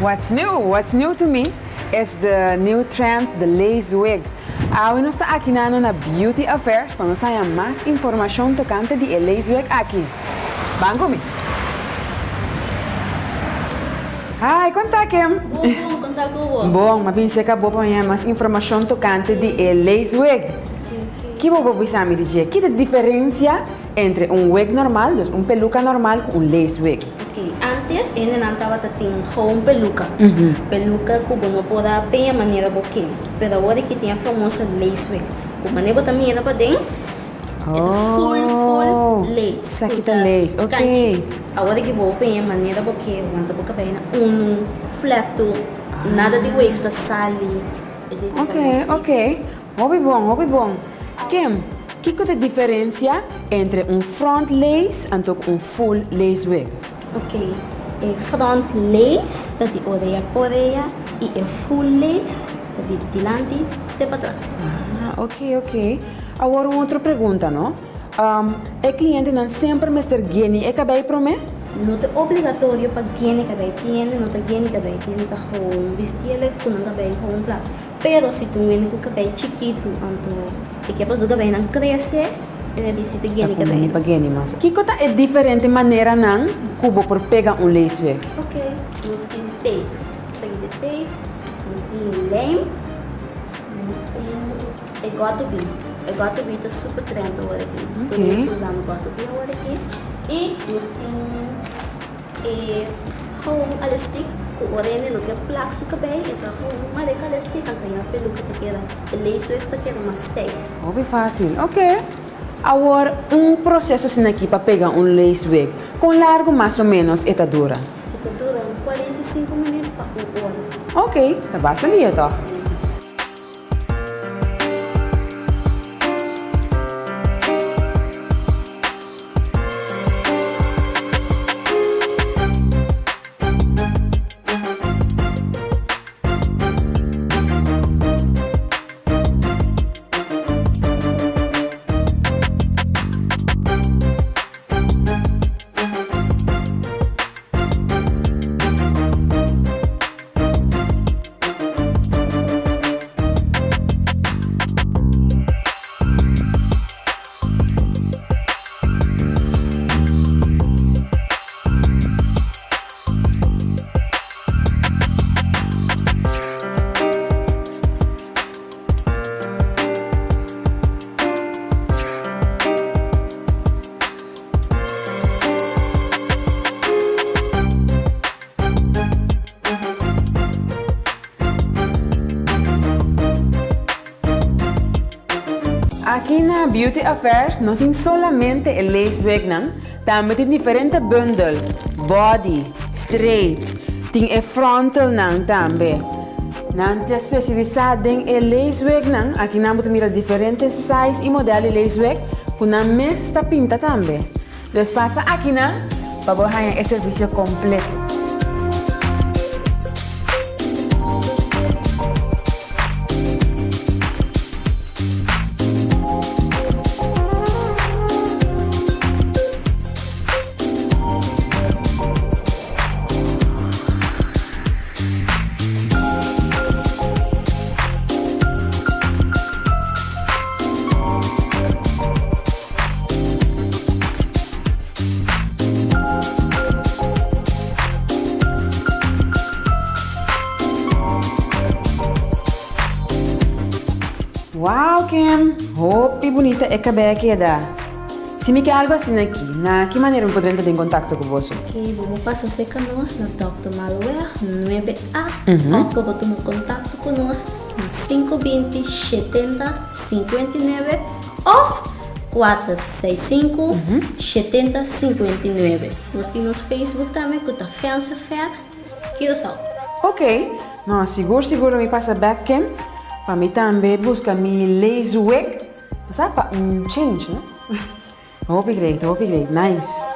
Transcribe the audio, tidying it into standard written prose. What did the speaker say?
What's new? What's new to me is the new trend, the lace wig. Hoy nos está aqui na Beauty Affairs para nos saber mais informação tocante de lace wig aqui. Vamos comigo. Hi, conta Kim. Bom, conta com Bom, mas pensei que vou para mais informação tocante de lace wig. Que vou pensar me dizer? Que é a diferença entre wig normal, um peluca normal com lace wig? Okay. Antes, ele não estava tendo peluca. Peluca que não pode ter maneira boquinha. Mas agora que tem a famosa lace wig. Com maneira também era para dentro. Full lace. Isso aqui tá lace, ok. Agora que vou ter maneira boquinha, manda boca bem flato, nada de wave da sali. Ok. Hobby bom. Kim, que é a diferença entre front lace e full lace wig? Ok, front lace, está de orelha por orelha, e full lace, está de delante e para trás. Ok. Agora outra pergunta, não? O cliente não sempre me está ganhando o cabelo para mim? Não é obrigatório para ganhar cabelo, não é ganhar cabelo, está com vestir com um cabelo com plato. Pero se tu vem com o cabelo chiquito, e que a cabelo não cresce, ele diz que ganha cabelo. Para ganhar mais. Que coisa é diferente maneira não cubo por pegar lace wig? Ok, nós temos tape, seguinte tape, nós temos lame, nós temos gotubi. Gotubi está super trend agora aqui. Todo mundo usando gotubi agora aqui. E nós temos home elastic, com o orelha no que é placa do cabelo, então home mareca elastic, então a peluca te queda, lace wig te queda mais safe. Bem fácil, ok. Agora, processo assim aqui para pegar lace wig, com largo mais ou menos, esta dura? Esta dura 45 minutos para 1 hora. Ok, tá bastante então. Aqui na Beauty Affairs não tem somente o lace wig, não. Também tem diferentes bundles, body, straight, tem o frontal não também. Não é especializado em lace wig, não. Aqui nós temos diferentes sizes e modelos de lace wig, com a mesma pinta também. Então passa aqui na para ganhar o serviço completo. Uau, Kim! Hope bonita é cabelo que dá. Se me quer algo assim aqui, na que maneira eu poderia entrar em contato com você? Ok, vamos passar a ser conosco na Dr. Malware 9A. Ou pode tomar contato conosco na 520 70 59 ou 465 70 59. Nós temos Facebook também, que está Fancy Fair. Que eu sou. Ok. Não, seguro me passa back, Kim. Para mim também busca mi lace wig. Sabe? Change, né? Hope great. Nice.